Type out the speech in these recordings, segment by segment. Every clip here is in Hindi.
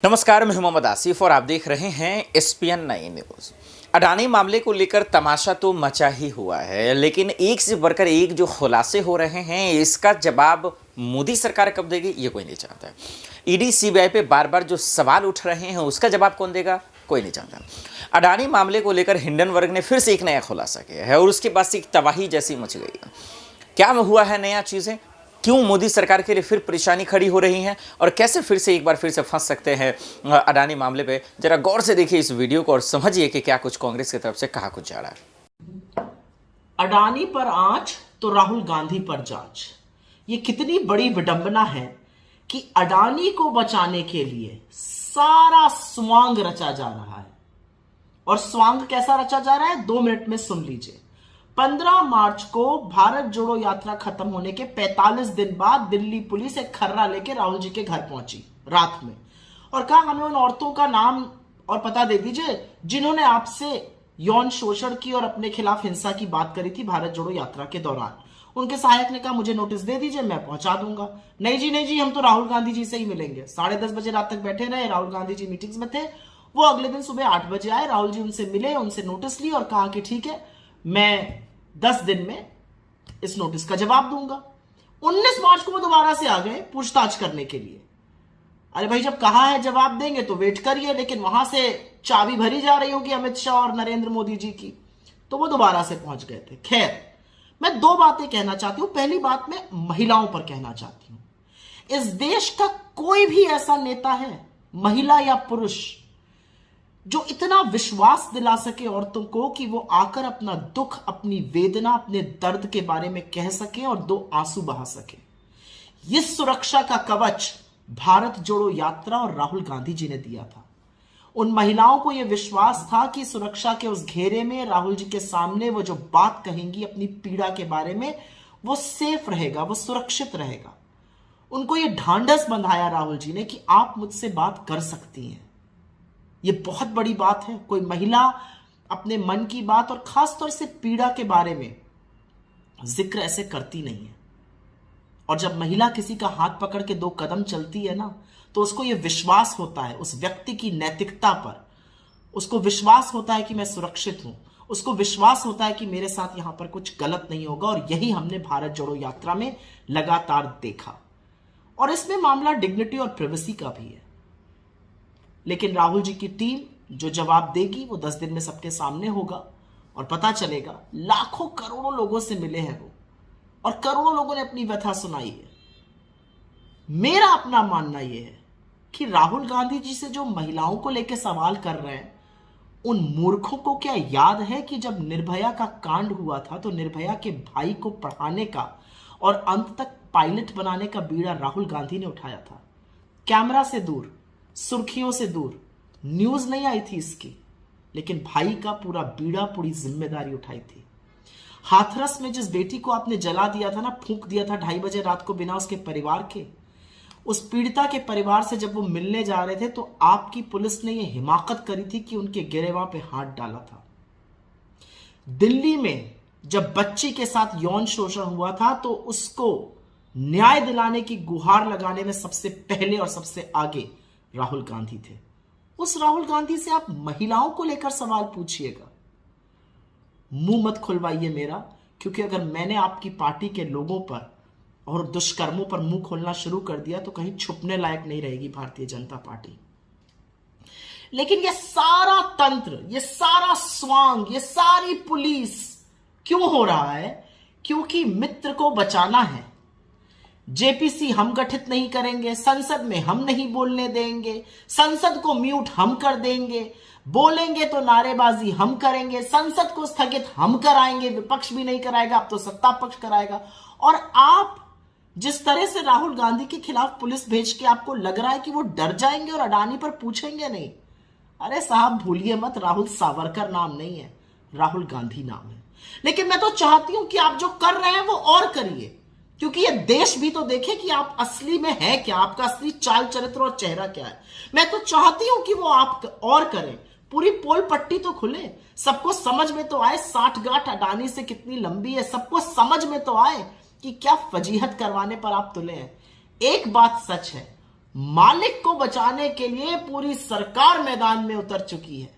नमस्कार, मैं मोहम्मद आसिफ और आप देख रहे हैं एसपीएन 9 न्यूज। अडानी मामले को लेकर तमाशा तो मचा ही हुआ है, लेकिन एक से बढ़कर एक जो खुलासे हो रहे हैं, इसका जवाब मोदी सरकार कब देगी ये कोई नहीं चाहता है। ईडी सीबीआई पे बार बार जो सवाल उठ रहे हैं, उसका जवाब कौन देगा कोई नहीं जानता। अडानी मामले को लेकर हिंडनबर्ग ने फिर से एक नया खुलासा किया है और उसके बाद से एक तबाही जैसी मच गई है। क्या हुआ है नया चीजें, क्यों मोदी सरकार के लिए फिर परेशानी खड़ी हो रही है और कैसे फिर से एक बार फिर से फंस सकते हैं अडानी मामले पे, जरा गौर से देखिए इस वीडियो को और समझिए कि क्या कुछ कांग्रेस की तरफ से कहा कुछ जा रहा है। अडानी पर आंच तो राहुल गांधी पर जांच। ये कितनी बड़ी विडंबना है कि अडानी को बचाने के लिए सारा स्वांग रचा जा रहा है। और स्वांग कैसा रचा जा रहा है 2 मिनट में सुन लीजिए। 15 मार्च को भारत जोड़ो यात्रा खत्म होने के 45 दिन बाद दिल्ली पुलिस एक खर्रा लेके राहुल जी के घर पहुंची रात में और कहा हमें उन औरतों का नाम और पता दे दीजिए जिन्होंने आपसे यौन शोषण की और अपने खिलाफ हिंसा की बात करी थी भारत जोड़ो यात्रा के दौरान। उनके सहायक ने कहा मुझे नोटिस दे दीजिए, मैं पहुंचा दूंगा। नहीं जी, हम तो राहुल गांधी जी से ही मिलेंगे। 10:30 बजे रात तक बैठे रहे। राहुल गांधी जी मीटिंग्स में थे। वो अगले दिन सुबह 8 बजे आए। राहुल जी उनसे मिले, उनसे नोटिस ली और कहा कि ठीक है, मैं 10 दिन में इस नोटिस का जवाब दूंगा। 19 मार्च को वो दोबारा से आ गए पूछताछ करने के लिए। अरे भाई, जब कहा है जवाब देंगे तो वेट करिए, लेकिन वहां से चाबी भरी जा रही होगी अमित शाह और नरेंद्र मोदी जी की, तो वो दोबारा से पहुंच गए थे। खैर, मैं 2 बातें कहना चाहती हूं। पहली बात मैं महिलाओं पर कहना चाहती हूं। इस देश का कोई भी ऐसा नेता है, महिला या पुरुष, जो इतना विश्वास दिला सके औरतों को कि वो आकर अपना दुख, अपनी वेदना, अपने दर्द के बारे में कह सके और 2 आंसू बहा सके। ये सुरक्षा का कवच भारत जोड़ो यात्रा और राहुल गांधी जी ने दिया था। उन महिलाओं को यह विश्वास था कि सुरक्षा के उस घेरे में राहुल जी के सामने वो जो बात कहेंगी अपनी पीड़ा के बारे में, वो सेफ रहेगा, वो सुरक्षित रहेगा। उनको यह ढांढस बंधाया राहुल जी ने कि आप मुझसे बात कर सकती हैं। ये बहुत बड़ी बात है। कोई महिला अपने मन की बात और खासतौर से पीड़ा के बारे में जिक्र ऐसे करती नहीं है। और जब महिला किसी का हाथ पकड़ के 2 कदम चलती है ना, तो उसको यह विश्वास होता है उस व्यक्ति की नैतिकता पर। उसको विश्वास होता है कि मैं सुरक्षित हूं। उसको विश्वास होता है कि मेरे साथ यहां पर कुछ गलत नहीं होगा। और यही हमने भारत जोड़ो यात्रा में लगातार देखा। और इसमें मामला डिग्निटी और प्राइवेसी का भी है। लेकिन राहुल जी की टीम जो जवाब देगी वो 10 दिन में सबके सामने होगा और पता चलेगा। लाखों करोड़ों लोगों से मिले हैं वो और करोड़ों लोगों ने अपनी व्यथा सुनाई है। मेरा अपना मानना यह है कि राहुल गांधी जी से जो महिलाओं को लेकर सवाल कर रहे हैं, उन मूर्खों को क्या याद है कि जब निर्भया का कांड हुआ था तो निर्भया के भाई को पढ़ाने का और अंत तक पायलट बनाने का बीड़ा राहुल गांधी ने उठाया था। कैमरा से दूर, सुर्खियों से दूर, न्यूज नहीं आई थी इसकी, लेकिन भाई का पूरा बीड़ा, पूरी जिम्मेदारी उठाई थी। हाथरस में जिस बेटी को आपने जला दिया था ना, फूंक दिया था 2:30 बजे रात को बिना उसके परिवार के, उस पीड़िता के परिवार से जब वो मिलने जा रहे थे तो आपकी पुलिस ने यह हिमाकत करी थी कि उनके गिरेबां पे हाथ डाला था। दिल्ली में जब बच्ची के साथ यौन शोषण हुआ था तो उसको न्याय दिलाने की गुहार लगाने में सबसे पहले और सबसे आगे राहुल गांधी थे। उस राहुल गांधी से आप महिलाओं को लेकर सवाल पूछिएगा। मुंह मत खुलवाइए मेरा, क्योंकि अगर मैंने आपकी पार्टी के लोगों पर और दुष्कर्मों पर मुंह खोलना शुरू कर दिया तो कहीं छुपने लायक नहीं रहेगी भारतीय जनता पार्टी। लेकिन यह सारा तंत्र, यह सारा स्वांग, यह सारी पुलिस क्यों हो रहा है? क्योंकि मित्र को बचाना है। जेपीसी हम गठित नहीं करेंगे, संसद में हम नहीं बोलने देंगे, संसद को म्यूट हम कर देंगे, बोलेंगे तो नारेबाजी हम करेंगे, संसद को स्थगित हम कराएंगे, विपक्ष भी नहीं कराएगा, अब तो सत्ता पक्ष कराएगा। और आप जिस तरह से राहुल गांधी के खिलाफ पुलिस भेज के आपको लग रहा है कि वो डर जाएंगे और अडानी पर पूछेंगे नहीं। अरे साहब, भूलिए मत, राहुल सावरकर नाम नहीं है, राहुल गांधी नाम है। लेकिन मैं तो चाहती हूं कि आप जो कर रहे हैं वो और करिए, क्योंकि ये देश भी तो देखे कि आप असली में है क्या, आपका असली चाल चरित्र और चेहरा क्या है। मैं तो चाहती हूं कि वो आप और करें, पूरी पोल पट्टी तो खुले, सबको समझ में तो आए 60 गांठ अडानी से कितनी लंबी है, सबको समझ में तो आए कि क्या फजीहत करवाने पर आप तुले हैं। एक बात सच है, मालिक को बचाने के लिए पूरी सरकार मैदान में उतर चुकी है।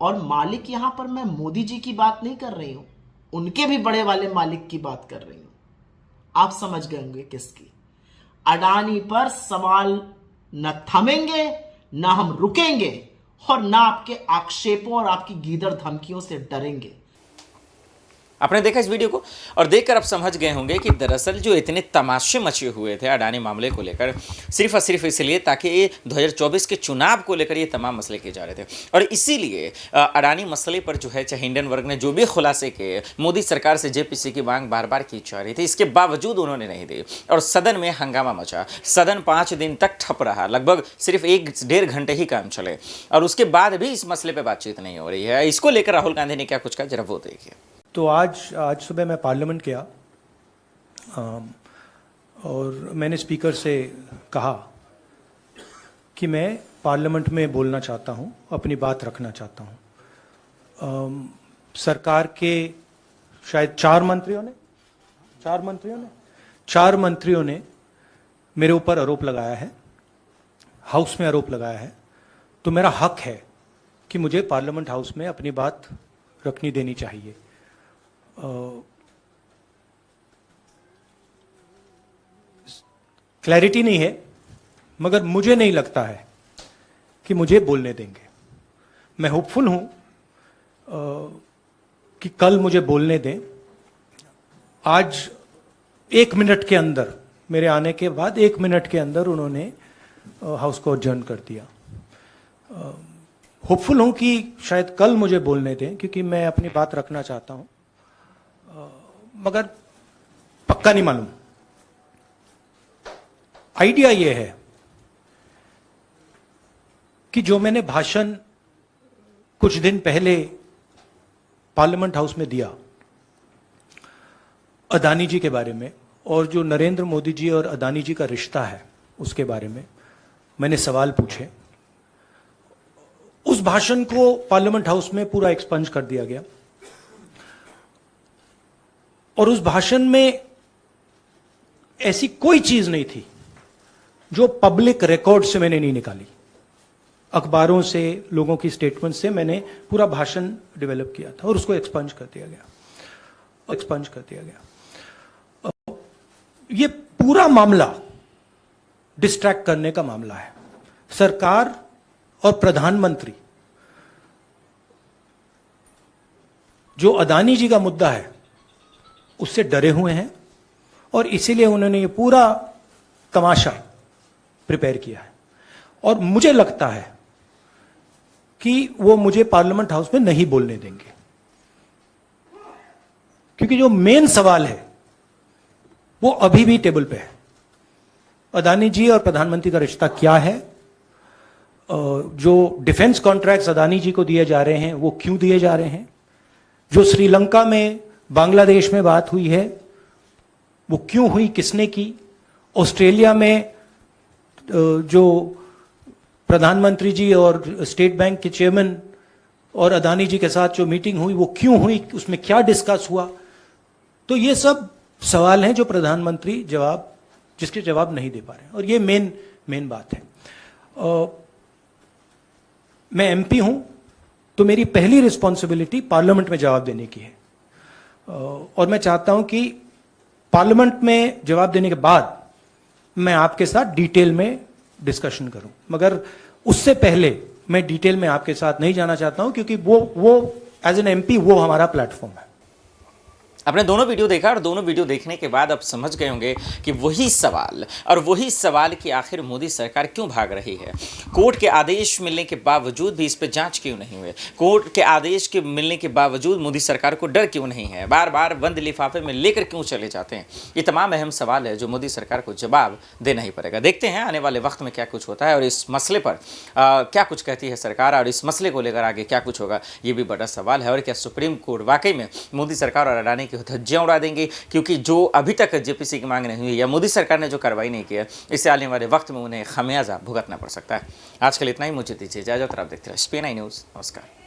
और मालिक यहां पर मैं मोदी जी की बात नहीं कर रही हूं, उनके भी बड़े वाले मालिक की बात कर रही हूं। आप समझ गए होंगे किसकी। अडानी पर सवाल न थमेंगे, ना हम रुकेंगे और ना आपके आक्षेपों और आपकी गीदड़ धमकियों से डरेंगे। आपने देखा इस वीडियो को और देखकर आप समझ गए होंगे कि दरअसल जो इतने तमाशे मचे हुए थे अडानी मामले को लेकर, सिर्फ और सिर्फ इसलिए ताकि 2024 के चुनाव को लेकर ये तमाम मसले किए जा रहे थे। और इसीलिए अडानी मसले पर जो है, चाहे इंडियन वर्ग ने जो भी खुलासे किए, मोदी सरकार से जेपीसी की मांग बार बार की जा रही थी, इसके बावजूद उन्होंने नहीं दी और सदन में हंगामा मचा। सदन 5 दिन तक ठप रहा, लगभग सिर्फ 1-1.5 घंटे ही काम चले और उसके बाद भी इस मसले पर बातचीत नहीं हो रही है। इसको लेकर राहुल गांधी ने क्या कुछ कहा, जरा वो देखिए। तो आज सुबह मैं पार्लियामेंट गया और मैंने स्पीकर से कहा कि मैं पार्लियामेंट में बोलना चाहता हूं, अपनी बात रखना चाहता हूं। सरकार के शायद 4 मंत्रियों ने मेरे ऊपर आरोप लगाया है, हाउस में आरोप लगाया है। तो मेरा हक है कि मुझे पार्लियामेंट हाउस में अपनी बात रखनी देनी चाहिए। क्लैरिटी नहीं है, मगर मुझे नहीं लगता है कि मुझे बोलने देंगे। मैं होपफुल हूं कि कल मुझे बोलने दें। आज 1 मिनट के अंदर, मेरे आने के बाद 1 मिनट के अंदर उन्होंने हाउस को अडजर्न कर दिया। होपफुल हूं कि शायद कल मुझे बोलने दें, क्योंकि मैं अपनी बात रखना चाहता हूं, मगर पक्का नहीं मालूम। आइडिया यह है कि जो मैंने भाषण कुछ दिन पहले पार्लियामेंट हाउस में दिया अदानी जी के बारे में, और जो नरेंद्र मोदी जी और अदानी जी का रिश्ता है उसके बारे में मैंने सवाल पूछे, उस भाषण को पार्लियामेंट हाउस में पूरा एक्सपंज कर दिया गया। और उस भाषण में ऐसी कोई चीज नहीं थी जो पब्लिक रिकॉर्ड से मैंने नहीं निकाली। अखबारों से, लोगों की स्टेटमेंट से मैंने पूरा भाषण डेवलप किया था और उसको एक्सपंज कर दिया गया। ये पूरा मामला डिस्ट्रैक्ट करने का मामला है। सरकार और प्रधानमंत्री जो अदानी जी का मुद्दा है उससे डरे हुए हैं और इसीलिए उन्होंने ये पूरा तमाशा प्रिपेयर किया है। और मुझे लगता है कि वो मुझे पार्लियामेंट हाउस में नहीं बोलने देंगे, क्योंकि जो मेन सवाल है वो अभी भी टेबल पे है। अदानी जी और प्रधानमंत्री का रिश्ता क्या है, जो डिफेंस कॉन्ट्रैक्ट्स अदानी जी को दिए जा रहे हैं वो क्यों दिए जा रहे हैं, जो श्रीलंका में, बांग्लादेश में बात हुई है वो क्यों हुई, किसने की, ऑस्ट्रेलिया में जो प्रधानमंत्री जी और स्टेट बैंक के चेयरमैन और अदानी जी के साथ जो मीटिंग हुई वो क्यों हुई, उसमें क्या डिस्कस हुआ। तो ये सब सवाल हैं जो प्रधानमंत्री जिसके जवाब नहीं दे पा रहे हैं, और ये मेन बात है। मैं एमपी हूं तो मेरी पहली रिस्पॉन्सिबिलिटी पार्लियामेंट में जवाब देने की है, और मैं चाहता हूं कि पार्लियामेंट में जवाब देने के बाद मैं आपके साथ डिटेल में डिस्कशन करूं। मगर उससे पहले मैं डिटेल में आपके साथ नहीं जाना चाहता हूं, क्योंकि वो एज एन एमपी वो हमारा प्लेटफॉर्म है। आपने दोनों वीडियो देखा और दोनों वीडियो देखने के बाद आप समझ गए होंगे कि वही सवाल कि आखिर मोदी सरकार क्यों भाग रही है। कोर्ट के आदेश मिलने के बावजूद भी इस पर जांच क्यों नहीं हुई, कोर्ट के आदेश के मिलने के बावजूद मोदी सरकार को डर क्यों नहीं है, बार बार बंद लिफाफे में लेकर क्यों चले जाते हैं। ये तमाम अहम सवाल है जो मोदी सरकार को जवाब देना ही पड़ेगा। देखते हैं आने वाले वक्त में क्या कुछ होता है और इस मसले पर क्या कुछ कहती है सरकार, और इस मसले को लेकर आगे क्या कुछ होगा, ये भी बड़ा सवाल है। और क्या सुप्रीम कोर्ट वाकई में मोदी सरकार और अडानी धज्जियां उड़ा देंगे, क्योंकि जो अभी तक जेपीसी की मांग नहीं हुई या मोदी सरकार ने जो कार्रवाई नहीं की है, इससे आने वाले वक्त में उन्हें खमियाजा भुगतना पड़ सकता है। आज के लिए इतना ही, मुझे दीजिए इजाजत। आप देखते रहे SPN न्यूज़। नमस्कार।